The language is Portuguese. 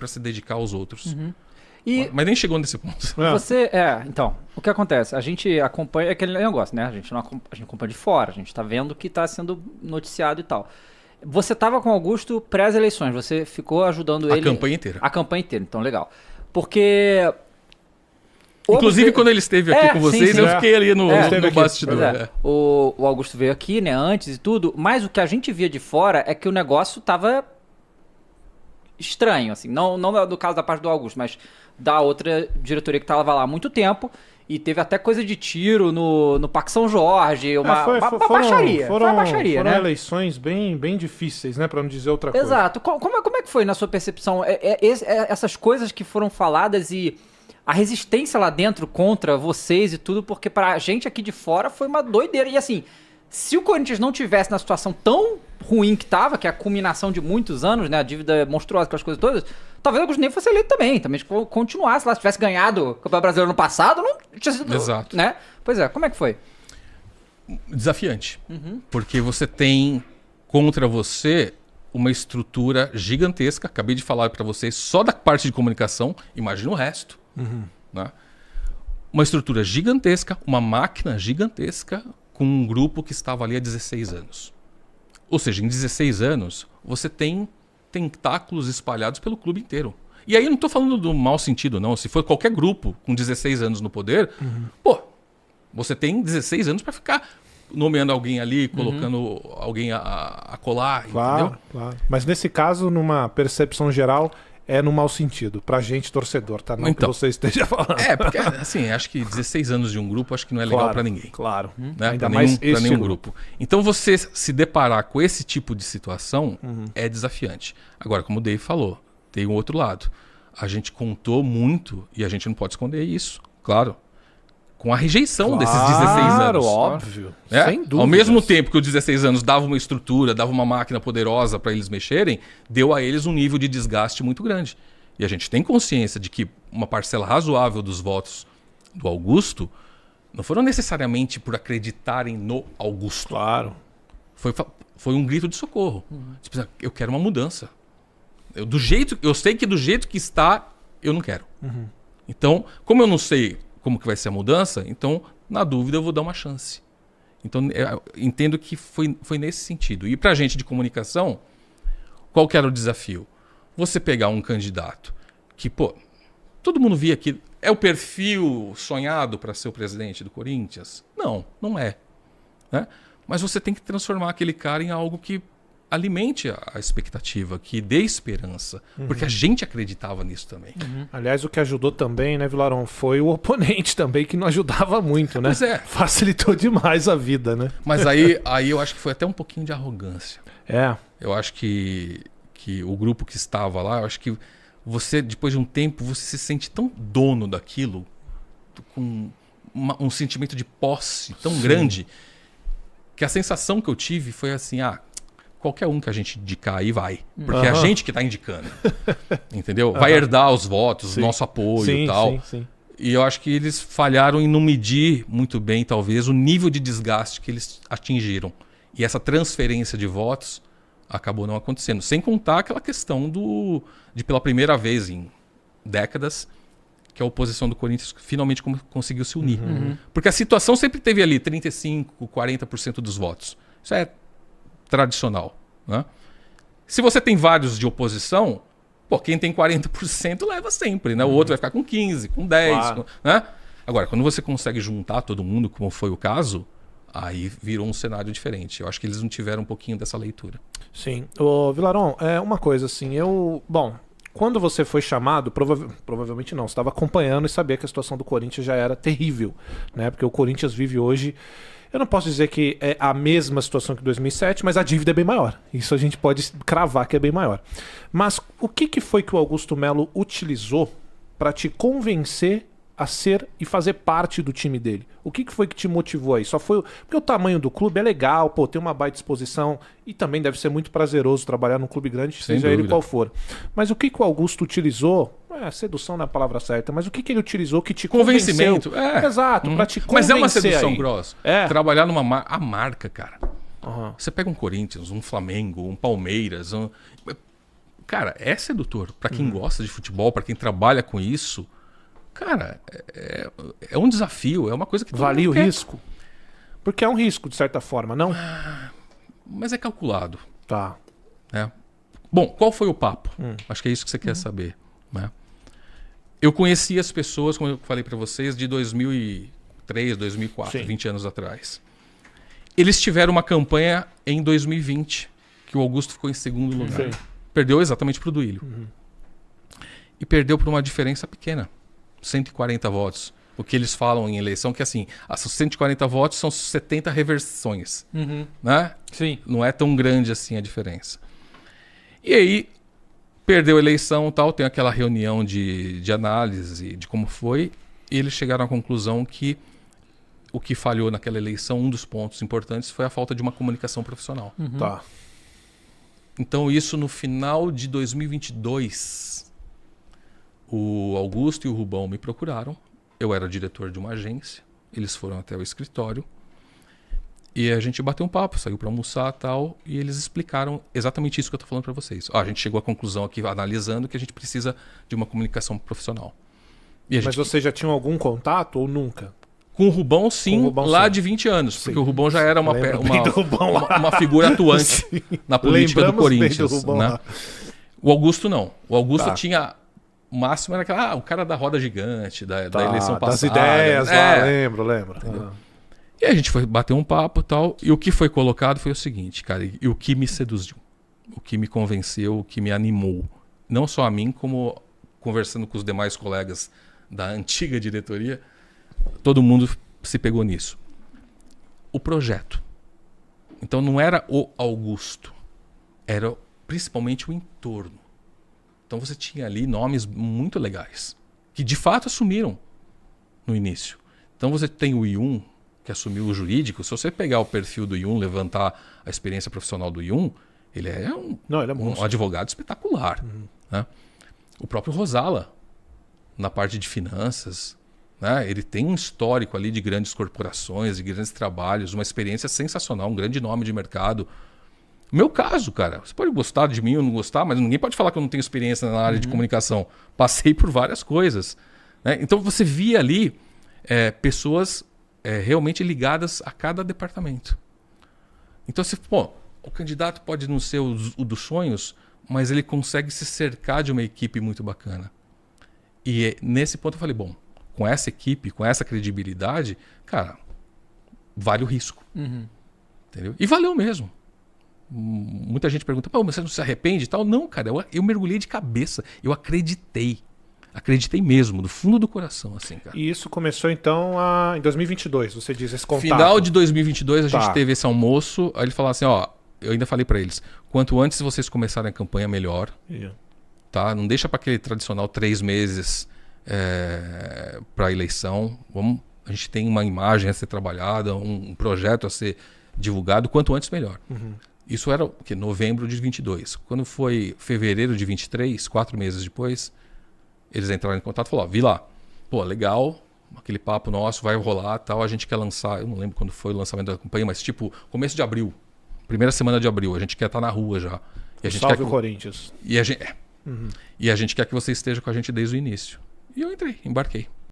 para se dedicar aos outros. Uhum. Mas nem chegou nesse ponto. Então, o que acontece? A gente acompanha aquele negócio, né? A gente acompanha de fora, a gente tá vendo o que tá sendo noticiado e tal. Você tava com o Augusto pré-eleições, você ficou ajudando ele... A campanha inteira. A campanha inteira, então legal. Porque... Inclusive, quando ele esteve aqui com vocês, eu fiquei ali no bastidor. O Augusto veio aqui, né, antes e tudo, mas o que a gente via de fora é que o negócio tava estranho, assim. Não do caso da parte do Augusto, mas da outra diretoria que tava lá há muito tempo. E teve até coisa de tiro no Parque São Jorge, uma baixaria. Foram baixaria, né? eleições bem difíceis, né? Pra não dizer outra coisa. Exato. Como é que foi na sua percepção? Essas coisas que foram faladas e a resistência lá dentro contra vocês e tudo, porque pra gente aqui de fora foi uma doideira. E assim, se o Corinthians não tivesse na situação tão ruim que tava, que é a culminação de muitos anos, né? A dívida monstruosa, aquelas coisas todas, talvez o Augusto nem fosse eleito também. Também continuasse lá. Se tivesse ganhado o Campeonato Brasileiro no passado, não tinha sido... Exato. Né? Pois é, como é que foi? Desafiante. Porque você tem contra você uma estrutura gigantesca. Acabei de falar para vocês só da parte de comunicação. Imagina o resto. Né? Uma estrutura gigantesca, uma máquina gigantesca com um grupo que estava ali há 16 anos. Ou seja, em 16 anos, você tem tentáculos espalhados pelo clube inteiro. E aí eu não estou falando do mau sentido, não. Se for qualquer grupo com 16 anos no poder, você tem 16 anos para ficar nomeando alguém ali, colocando alguém a colar, entendeu? Claro. Mas nesse caso, numa percepção geral, é no mau sentido. Pra gente, torcedor, tá? Não então, que você esteja falando. Porque, assim, acho que 16 anos de um grupo, acho que não é legal para ninguém. Claro. Né? Ainda mais para nenhum grupo. Então, você se deparar com esse tipo de situação é desafiante. Agora, como o Dave falou, tem um outro lado. A gente contou muito, e a gente não pode esconder isso, claro, com a rejeição desses 16 anos. Claro, óbvio. Sem dúvida. Ao mesmo tempo que os 16 anos dava uma estrutura, dava uma máquina poderosa para eles mexerem, deu a eles um nível de desgaste muito grande. E a gente tem consciência de que uma parcela razoável dos votos do Augusto não foram necessariamente por acreditarem no Augusto. Claro. Foi um grito de socorro. Tipo, eu quero uma mudança. Eu sei que do jeito que está, eu não quero. Então, como eu não sei como que vai ser a mudança, então, na dúvida, eu vou dar uma chance. Então, eu entendo que foi nesse sentido. E pra gente de comunicação, qual que era o desafio? Você pegar um candidato que, todo mundo via que é o perfil sonhado para ser o presidente do Corinthians? Não é. Né? Mas você tem que transformar aquele cara em algo que alimente a expectativa, que dê esperança. Porque a gente acreditava nisso também. Aliás, o que ajudou também, né, Vilarão, foi o oponente também, que não ajudava muito, né? Pois é. Facilitou demais a vida, né? Mas aí eu acho que foi até um pouquinho de arrogância. Eu acho que o grupo que estava lá, eu acho que você, depois de um tempo, você se sente tão dono daquilo, com um sentimento de posse tão grande, que a sensação que eu tive foi assim, qualquer um que a gente indicar aí vai. Porque é a gente que está indicando. Entendeu? Vai herdar os votos, o nosso apoio e tal. Sim. E eu acho que eles falharam em não medir muito bem, talvez, o nível de desgaste que eles atingiram. E essa transferência de votos acabou não acontecendo. Sem contar aquela questão de pela primeira vez em décadas, que a oposição do Corinthians finalmente conseguiu se unir. Porque a situação sempre teve ali 35%, 40% dos votos. Isso é tradicional. Né? Se você tem vários de oposição, quem tem 40% leva sempre. Né? O outro vai ficar com 15%, com 10%. Claro. Né? Agora, quando você consegue juntar todo mundo, como foi o caso, aí virou um cenário diferente. Eu acho que eles não tiveram um pouquinho dessa leitura. Sim. Ô, Vilarão, uma coisa assim, quando você foi chamado, provavelmente não, você estava acompanhando e sabia que a situação do Corinthians já era terrível, né? Porque o Corinthians vive hoje, eu não posso dizer que é a mesma situação que 2007, mas a dívida é bem maior. Isso a gente pode cravar que é bem maior. Mas o que foi que o Augusto Melo utilizou para te convencer a ser e fazer parte do time dele? O que foi que te motivou aí? Só foi porque o tamanho do clube é legal, tem uma baita disposição e também deve ser muito prazeroso trabalhar num clube grande, seja ele qual for. Mas o que o Augusto utilizou? Sedução não é a palavra certa, mas o que ele utilizou que te convencimento? Exato, pra te convencer. Mas é uma sedução, Gross. É. Trabalhar a marca, cara. Você pega um Corinthians, um Flamengo, um Palmeiras, cara, é sedutor. Pra quem gosta de futebol, pra quem trabalha com isso, cara, é um desafio, é uma coisa que todo Valia o mundo quer. risco? Porque é um risco, de certa forma, não? Mas é calculado, Tá. né? Bom, qual foi o papo? Acho que é isso que você quer saber, né? Eu conheci as pessoas, como eu falei pra vocês, de 2003, 2004, Sim. 20 anos atrás. Eles tiveram uma campanha em 2020, que o Augusto ficou em segundo lugar. Sim. Perdeu exatamente pro Duílio. E perdeu por uma diferença pequena. 140 votos. O que eles falam em eleição, que assim, os 140 votos são 70 reversões. Né? Sim. Não é tão grande assim a diferença. E aí, perdeu a eleição e tal, tem aquela reunião de análise de como foi, e eles chegaram à conclusão que o que falhou naquela eleição, um dos pontos importantes, foi a falta de uma comunicação profissional. Tá. Então isso no final de 2022, o Augusto e o Rubão me procuraram, eu era diretor de uma agência, eles foram até o escritório, e a gente bateu um papo, saiu para almoçar e tal, e eles explicaram exatamente isso que eu estou falando para vocês. A gente chegou à conclusão aqui, analisando, que a gente precisa de uma comunicação profissional. E a Mas gente, você já tinha algum contato ou nunca? com o Rubão, sim, Com o Rubão, lá sim. de 20 anos, Sim. porque o Rubão já era Lembro bem do Rubão lá. uma figura atuante na política do Lembramos bem Corinthians. do Rubão Né? lá. O Augusto não. O Augusto Tá. tinha... O máximo era aquela, o cara da roda gigante, da Tá, eleição das passada. ideias lá, É. lembro. E a gente foi bater um papo e tal, e o que foi colocado foi o seguinte, cara, e o que me seduziu, o que me convenceu, o que me animou, não só a mim, como conversando com os demais colegas da antiga diretoria, todo mundo se pegou nisso. O projeto. Então não era o Augusto, era principalmente o entorno. Então você tinha ali nomes muito legais, que de fato assumiram no início. Então você tem o Yun, que assumiu o jurídico. Se você pegar o perfil do Yun, levantar a experiência profissional do Yun, ele é Não, ele é um monstro. advogado espetacular. Né? O próprio Rosala, na parte de finanças, né? Ele tem um histórico ali de grandes corporações, de grandes trabalhos, uma experiência sensacional, um grande nome de mercado. Meu caso, cara, você pode gostar de mim ou não gostar, mas ninguém pode falar que eu não tenho experiência na área de comunicação. Passei por várias coisas. Né? Então você via ali pessoas realmente ligadas a cada departamento. Então o candidato pode não ser o dos sonhos, mas ele consegue se cercar de uma equipe muito bacana. E nesse ponto eu falei, bom, com essa equipe, com essa credibilidade, cara, vale o risco. Entendeu? E valeu mesmo. Muita gente pergunta, mas você não se arrepende e tal? Não, cara, eu mergulhei de cabeça. Eu acreditei. Acreditei mesmo, do fundo do coração, assim, cara. E isso começou então em 2022, você diz, esse contato. Final de 2022 a gente Tá. teve esse almoço, aí ele falou assim, eu ainda falei pra eles, quanto antes vocês começarem a campanha, melhor, Yeah. tá? Não deixa para aquele tradicional 3 meses para eleição. A gente tem uma imagem a ser trabalhada, um projeto a ser divulgado, quanto antes melhor. Isso era o quê? Novembro de 22. Quando foi fevereiro de 23, 4 meses depois, eles entraram em contato e falaram, vi lá, pô, legal, aquele papo nosso vai rolar, tal, a gente quer lançar, eu não lembro quando foi o lançamento da campanha, mas tipo, começo de abril, primeira semana de abril, a gente quer estar na rua já. E a gente Salve quer o Corinthians. E a gente quer que você esteja com a gente desde o início. E eu entrei, embarquei.